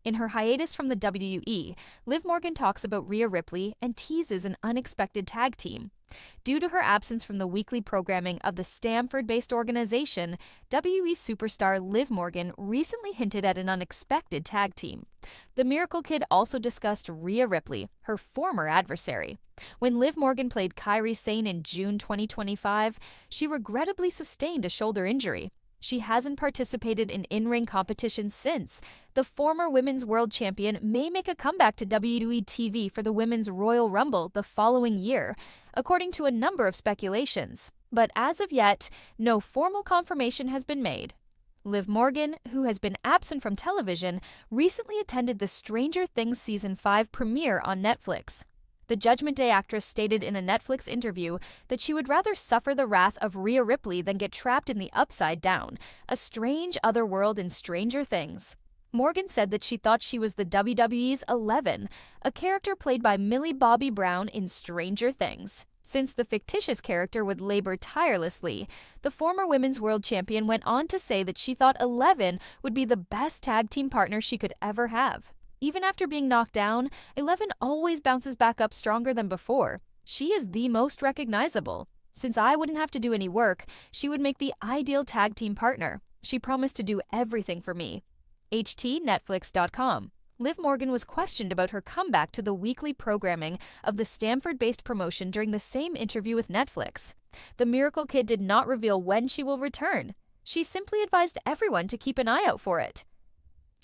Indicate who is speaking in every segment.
Speaker 1: In her hiatus from the WWE, Liv Morgan talks about Rhea Ripley and teases an unexpected tag team. Due to her absence from the weekly programming of the Stamford-based organization, WWE superstar Liv Morgan recently hinted at an unexpected tag team. The Miracle Kid also discussed Rhea Ripley, her former adversary. When Liv Morgan played Kairi Sane in June 2025, she regrettably sustained a shoulder injury. She hasn't participated in in-ring competitions since. The former Women's World Champion may make a comeback to WWE TV for the Women's Royal Rumble the following year, according to a number of speculations. But as of yet, no formal confirmation has been made. Liv Morgan, who has been absent from television, recently attended the Stranger Things Season 5 premiere on Netflix. The Judgment Day actress stated in a Netflix interview that she would rather suffer the wrath of Rhea Ripley than get trapped in the Upside Down, a strange other world in Stranger Things. Morgan said that she thought she was the WWE's Eleven, a character played by Millie Bobby Brown in Stranger Things. Since the fictitious character would labor tirelessly, the former Women's World Champion went on to say that she thought Eleven would be the best tag team partner she could ever have. Even after being knocked down, Eleven always bounces back up stronger than before. She is the most recognizable. Since I wouldn't have to do any work, she would make the ideal tag team partner. She promised to do everything for me. HTNetflix.com. Liv Morgan was questioned about her comeback to the weekly programming of the Stamford-based promotion during the same interview with Netflix. The Miracle Kid did not reveal when she will return. She simply advised everyone to keep an eye out for it.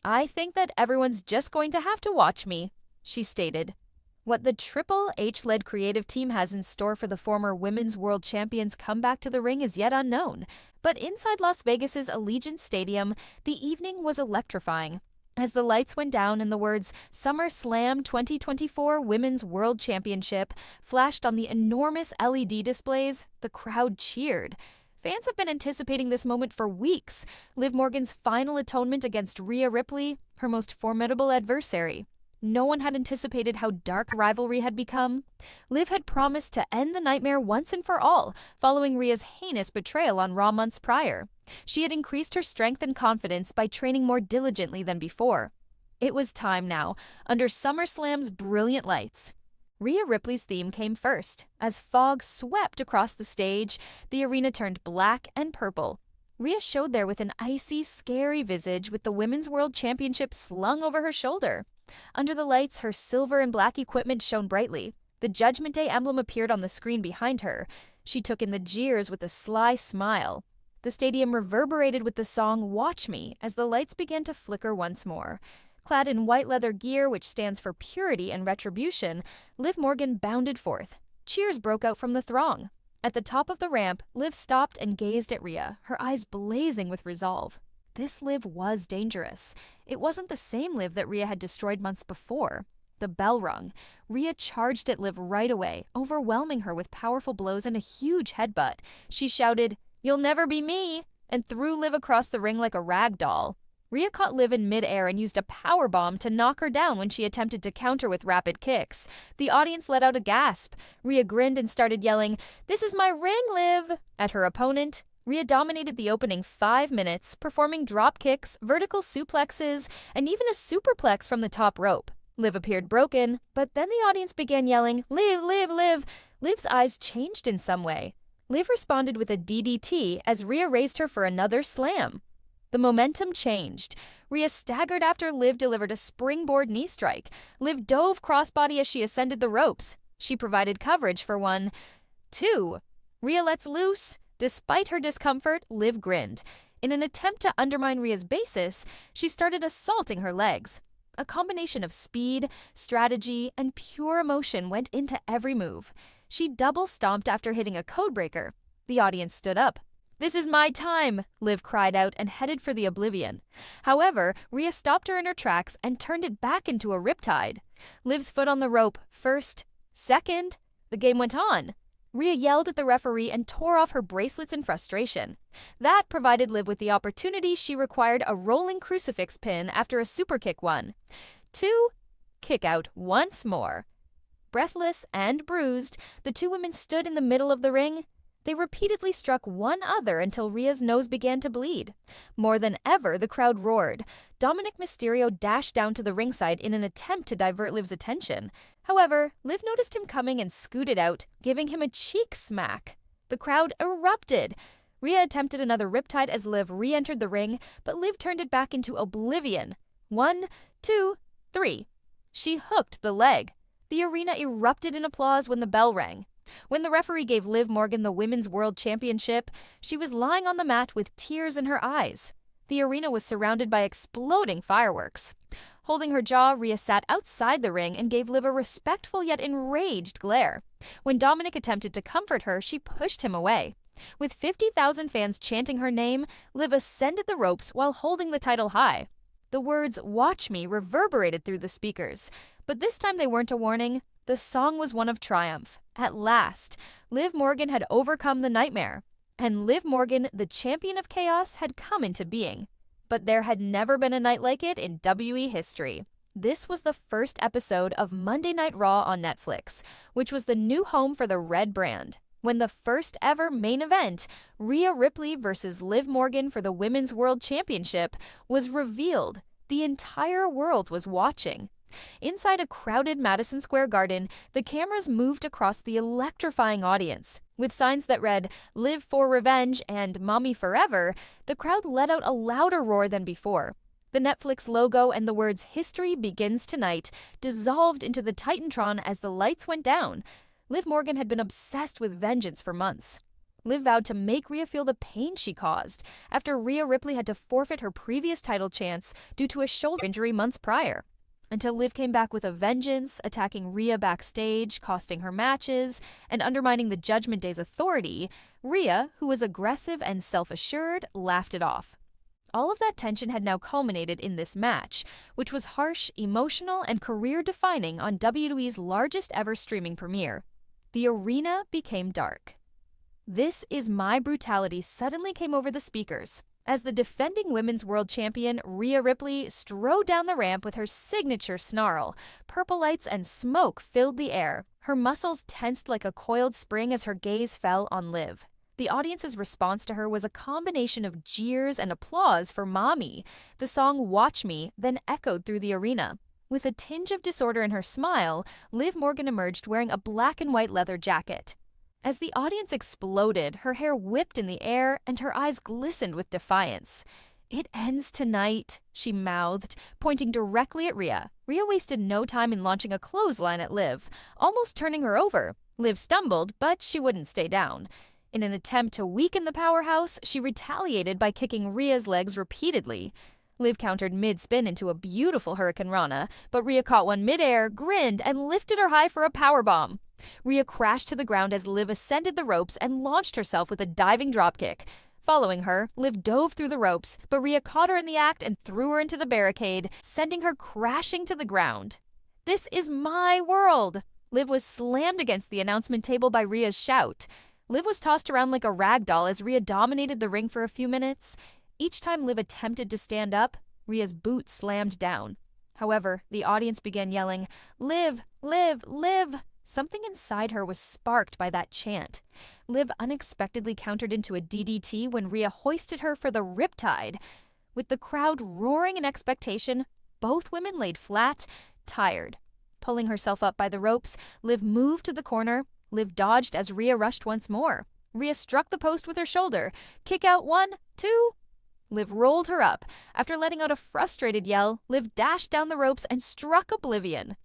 Speaker 1: "I think that everyone's just going to have to watch me," she stated. What the Triple H-led creative team has in store for the former Women's World Champion's comeback to the ring is yet unknown, but inside Las Vegas's Allegiant Stadium, the evening was electrifying. As the lights went down and the words SummerSlam 2024 Women's World Championship flashed on the enormous LED displays, the crowd cheered. Fans have been anticipating this moment for weeks, Liv Morgan's final atonement against Rhea Ripley, her most formidable adversary. No one had anticipated how dark the rivalry had become. Liv had promised to end the nightmare once and for all, following Rhea's heinous betrayal on Raw months prior. She had increased her strength and confidence by training more diligently than before. It was time now, under SummerSlam's brilliant lights. Rhea Ripley's theme came first. As fog swept across the stage, the arena turned black and purple. Rhea showed there with an icy, scary visage with the Women's World Championship slung over her shoulder. Under the lights, her silver and black equipment shone brightly. The Judgment Day emblem appeared on the screen behind her. She took in the jeers with a sly smile. The stadium reverberated with the song "Watch Me" as the lights began to flicker once more. Clad in white leather gear, which stands for purity and retribution, Liv Morgan bounded forth. Cheers broke out from the throng. At the top of the ramp, Liv stopped and gazed at Rhea, her eyes blazing with resolve. This Liv was dangerous. It wasn't the same Liv that Rhea had destroyed months before. The bell rung. Rhea charged at Liv right away, overwhelming her with powerful blows and a huge headbutt. She shouted, "You'll never be me!" and threw Liv across the ring like a rag doll. Rhea caught Liv in mid-air and used a powerbomb to knock her down when she attempted to counter with rapid kicks. The audience let out a gasp. Rhea grinned and started yelling, "This is my ring, Liv!" at her opponent. Rhea dominated the opening 5 minutes, performing drop kicks, vertical suplexes, and even a superplex from the top rope. Liv appeared broken, but then the audience began yelling, "Liv, Liv, Liv!" Liv's eyes changed in some way. Liv responded with a DDT as Rhea raised her for another slam. The momentum changed. Rhea staggered after Liv delivered a springboard knee strike. Liv dove crossbody as she ascended the ropes. She provided coverage for 1, 2. Rhea lets loose. Despite her discomfort, Liv grinned. In an attempt to undermine Rhea's basis, she started assaulting her legs. A combination of speed, strategy, and pure emotion went into every move. She double stomped after hitting a codebreaker. The audience stood up. "This is my time," Liv cried out and headed for the oblivion. However, Rhea stopped her in her tracks and turned it back into a riptide. Liv's foot on the rope, first, second. The game went on. Rhea yelled at the referee and tore off her bracelets in frustration. That provided Liv with the opportunity she required, a rolling crucifix pin after a superkick 1. 2. Kick out once more. Breathless and bruised, the two women stood in the middle of the ring. They repeatedly struck one other until Rhea's nose began to bleed. More than ever, the crowd roared. Dominic Mysterio dashed down to the ringside in an attempt to divert Liv's attention. However, Liv noticed him coming and scooted out, giving him a cheek smack. The crowd erupted. Rhea attempted another riptide as Liv re-entered the ring, but Liv turned it back into oblivion. 1, 2, 3. She hooked the leg. The arena erupted in applause when the bell rang. When the referee gave Liv Morgan the Women's World Championship, she was lying on the mat with tears in her eyes. The arena was surrounded by exploding fireworks. Holding her jaw, Rhea sat outside the ring and gave Liv a respectful yet enraged glare. When Dominic attempted to comfort her, she pushed him away. With 50,000 fans chanting her name, Liv ascended the ropes while holding the title high. The words, "Watch me," reverberated through the speakers. But this time they weren't a warning. The song was one of triumph. At last, Liv Morgan had overcome the nightmare. And Liv Morgan, the champion of chaos, had come into being. But there had never been a night like it in WWE history. This was the first episode of Monday Night Raw on Netflix, which was the new home for the Red brand. When the first ever main event, Rhea Ripley versus Liv Morgan for the Women's World Championship, was revealed, the entire world was watching. Inside a crowded Madison Square Garden, the cameras moved across the electrifying audience. With signs that read, "Live for Revenge" and "Mommy Forever," the crowd let out a louder roar than before. The Netflix logo and the words "History Begins Tonight" dissolved into the Titantron as the lights went down. Liv Morgan had been obsessed with vengeance for months. Liv vowed to make Rhea feel the pain she caused after Rhea Ripley had to forfeit her previous title chance due to a shoulder injury months prior. Until Liv came back with a vengeance, attacking Rhea backstage, costing her matches, and undermining the Judgment Day's authority, Rhea, who was aggressive and self-assured, laughed it off. All of that tension had now culminated in this match, which was harsh, emotional, and career-defining on WWE's largest ever streaming premiere. The arena became dark. "This is my brutality" suddenly came over the speakers as the defending Women's World Champion Rhea Ripley strode down the ramp with her signature snarl. Purple lights and smoke filled the air. Her muscles tensed like a coiled spring as her gaze fell on Liv. The audience's response to her was a combination of jeers and applause for Mommy. The song "Watch Me" then echoed through the arena. With a tinge of disorder in her smile, Liv Morgan emerged wearing a black and white leather jacket. As the audience exploded, her hair whipped in the air and her eyes glistened with defiance. "It ends tonight," she mouthed, pointing directly at Rhea. Rhea wasted no time in launching a clothesline at Liv, almost turning her over. Liv stumbled, but she wouldn't stay down. In an attempt to weaken the powerhouse, she retaliated by kicking Rhea's legs repeatedly. Liv countered mid-spin into a beautiful Hurricane Rana, but Rhea caught one mid-air, grinned, and lifted her high for a powerbomb. Rhea crashed to the ground as Liv ascended the ropes and launched herself with a diving dropkick. Following her, Liv dove through the ropes, but Rhea caught her in the act and threw her into the barricade, sending her crashing to the ground. "This is my world!" Liv was slammed against the announcement table by Rhea's shout. Liv was tossed around like a rag doll as Rhea dominated the ring for a few minutes. Each time Liv attempted to stand up, Rhea's boot slammed down. However, the audience began yelling, "Liv! Liv! Liv!" Something inside her was sparked by that chant. Liv unexpectedly countered into a DDT when Rhea hoisted her for the riptide. With the crowd roaring in expectation, both women laid flat, tired. Pulling herself up by the ropes, Liv moved to the corner. Liv dodged as Rhea rushed once more. Rhea struck the post with her shoulder. Kick out 1, 2. Liv rolled her up. After letting out a frustrated yell, Liv dashed down the ropes and struck oblivion.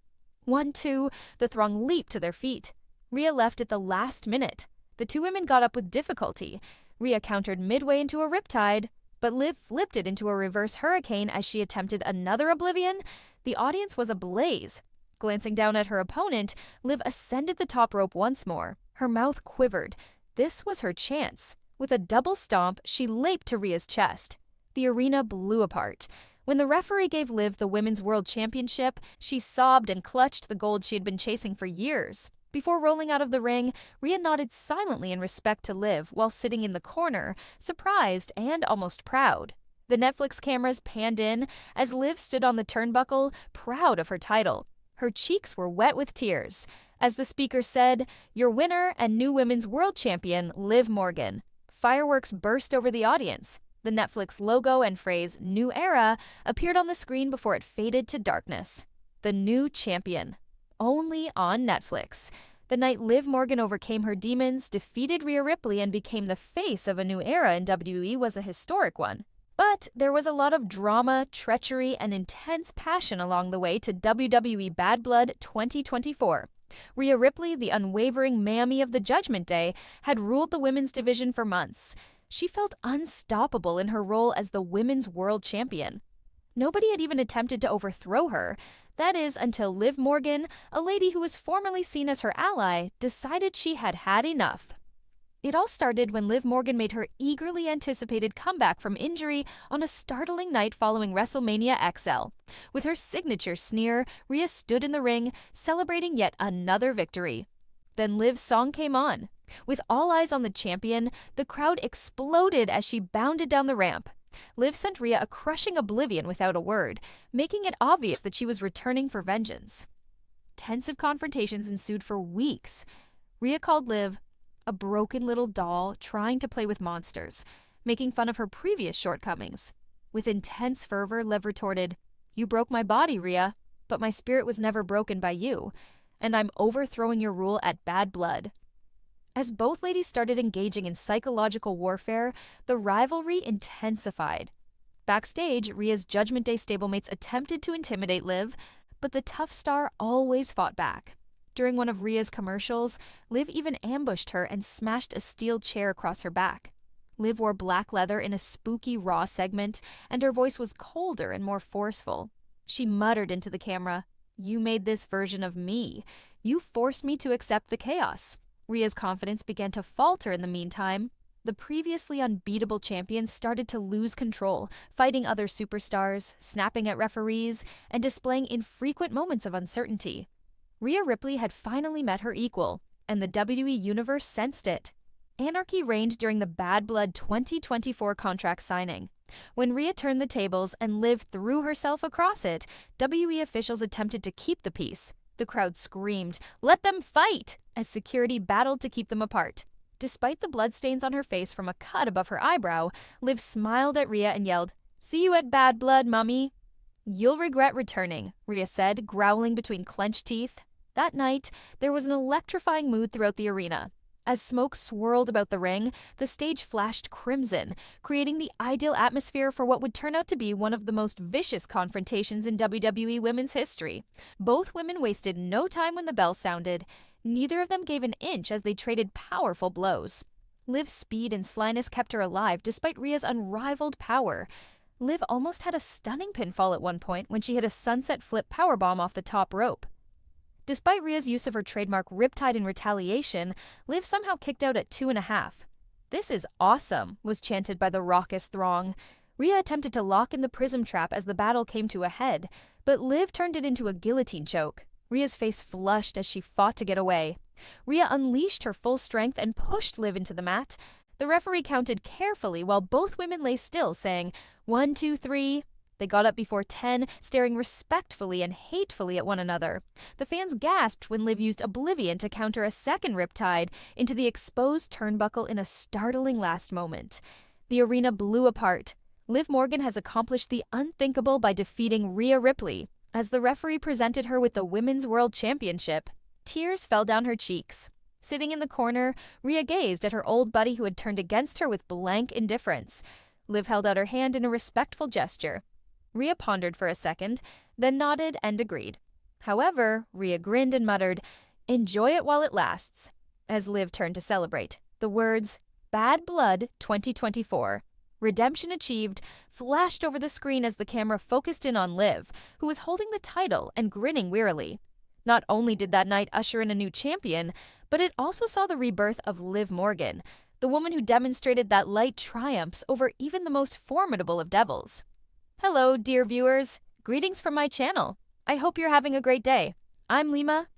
Speaker 1: 1, 2, the throng leaped to their feet. Rhea left at the last minute. The two women got up with difficulty. Rhea countered midway into a riptide, but Liv flipped it into a reverse hurricane as she attempted another oblivion. The audience was ablaze. Glancing down at her opponent, Liv ascended the top rope once more. Her mouth quivered. This was her chance. With a double stomp, she leaped to Rhea's chest. The arena blew apart. When the referee gave Liv the Women's World Championship, she sobbed and clutched the gold she had been chasing for years. Before rolling out of the ring, Rhea nodded silently in respect to Liv while sitting in the corner, surprised and almost proud. The Netflix cameras panned in as Liv stood on the turnbuckle, proud of her title. Her cheeks were wet with tears as the speaker said, "Your winner and new women's world champion, Liv Morgan." Fireworks burst over the audience. The Netflix logo and phrase "New Era" appeared on the screen before it faded to darkness. The new champion. Only on Netflix. The night Liv Morgan overcame her demons, defeated Rhea Ripley, and became the face of a new era in WWE was a historic one. But there was a lot of drama, treachery, and intense passion along the way to WWE Bad Blood 2024. Rhea Ripley, the unwavering mammy of the Judgment Day, had ruled the women's division for months. She felt unstoppable in her role as the women's world champion. Nobody had even attempted to overthrow her. That is, until Liv Morgan, a lady who was formerly seen as her ally, decided she had had enough. It all started when Liv Morgan made her eagerly anticipated comeback from injury on a startling night following WrestleMania XL. With her signature sneer, Rhea stood in the ring, celebrating yet another victory. Then Liv's song came on. With all eyes on the champion, the crowd exploded as she bounded down the ramp. Liv sent Rhea a crushing oblivion without a word, making it obvious that she was returning for vengeance. Tensive confrontations ensued for weeks. Rhea called Liv a broken little doll trying to play with monsters, making fun of her previous shortcomings. With intense fervor, Liv retorted, "You broke my body, Rhea, but my spirit was never broken by you, and I'm overthrowing your rule at Bad Blood." As both ladies started engaging in psychological warfare, the rivalry intensified. Backstage, Rhea's Judgment Day stablemates attempted to intimidate Liv, but the tough star always fought back. During one of Rhea's commercials, Liv even ambushed her and smashed a steel chair across her back. Liv wore black leather in a spooky Raw segment, and her voice was colder and more forceful. She muttered into the camera, "You made this version of me. You forced me to accept the chaos." Rhea's confidence began to falter in the meantime. The previously unbeatable champion started to lose control, fighting other superstars, snapping at referees, and displaying infrequent moments of uncertainty. Rhea Ripley had finally met her equal, and the WWE Universe sensed it. Anarchy reigned during the Bad Blood 2024 contract signing. When Rhea turned the tables and Liv threw herself across it, WWE officials attempted to keep the peace. The crowd screamed, "Let them fight!" as security battled to keep them apart. Despite the bloodstains on her face from a cut above her eyebrow, Liv smiled at Rhea and yelled, "See you at Bad Blood, mummy." "You'll regret returning," Rhea said, growling between clenched teeth. That night, there was an electrifying mood throughout the arena. As smoke swirled about the ring, the stage flashed crimson, creating the ideal atmosphere for what would turn out to be one of the most vicious confrontations in WWE women's history. Both women wasted no time when the bell sounded. Neither of them gave an inch as they traded powerful blows. Liv's speed and slyness kept her alive despite Rhea's unrivaled power. Liv almost had a stunning pinfall at one point when she hit a sunset flip powerbomb off the top rope. Despite Rhea's use of her trademark Riptide in retaliation, Liv somehow kicked out at 2.5. "This is awesome," was chanted by the raucous throng. Rhea attempted to lock in the prism trap as the battle came to a head, but Liv turned it into a guillotine choke. Rhea's face flushed as she fought to get away. Rhea unleashed her full strength and pushed Liv into the mat. The referee counted carefully while both women lay still, saying, 1, 2, 3. They got up before 10, staring respectfully and hatefully at one another. The fans gasped when Liv used Oblivion to counter a second Riptide into the exposed turnbuckle in a startling last moment. The arena blew apart. Liv Morgan has accomplished the unthinkable by defeating Rhea Ripley, as the referee presented her with the Women's World Championship. Tears fell down her cheeks. Sitting in the corner, Rhea gazed at her old buddy who had turned against her with blank indifference. Liv held out her hand in a respectful gesture. Rhea pondered for a second, then nodded and agreed. However, Rhea grinned and muttered, "Enjoy it while it lasts," as Liv turned to celebrate. The words, "Bad Blood 2024. Redemption achieved," flashed over the screen as the camera focused in on Liv, who was holding the title and grinning wearily. Not only did that night usher in a new champion, but it also saw the rebirth of Liv Morgan, the woman who demonstrated that light triumphs over even the most formidable of devils. Hello, dear viewers. Greetings from my channel. I hope you're having a great day. I'm Lima,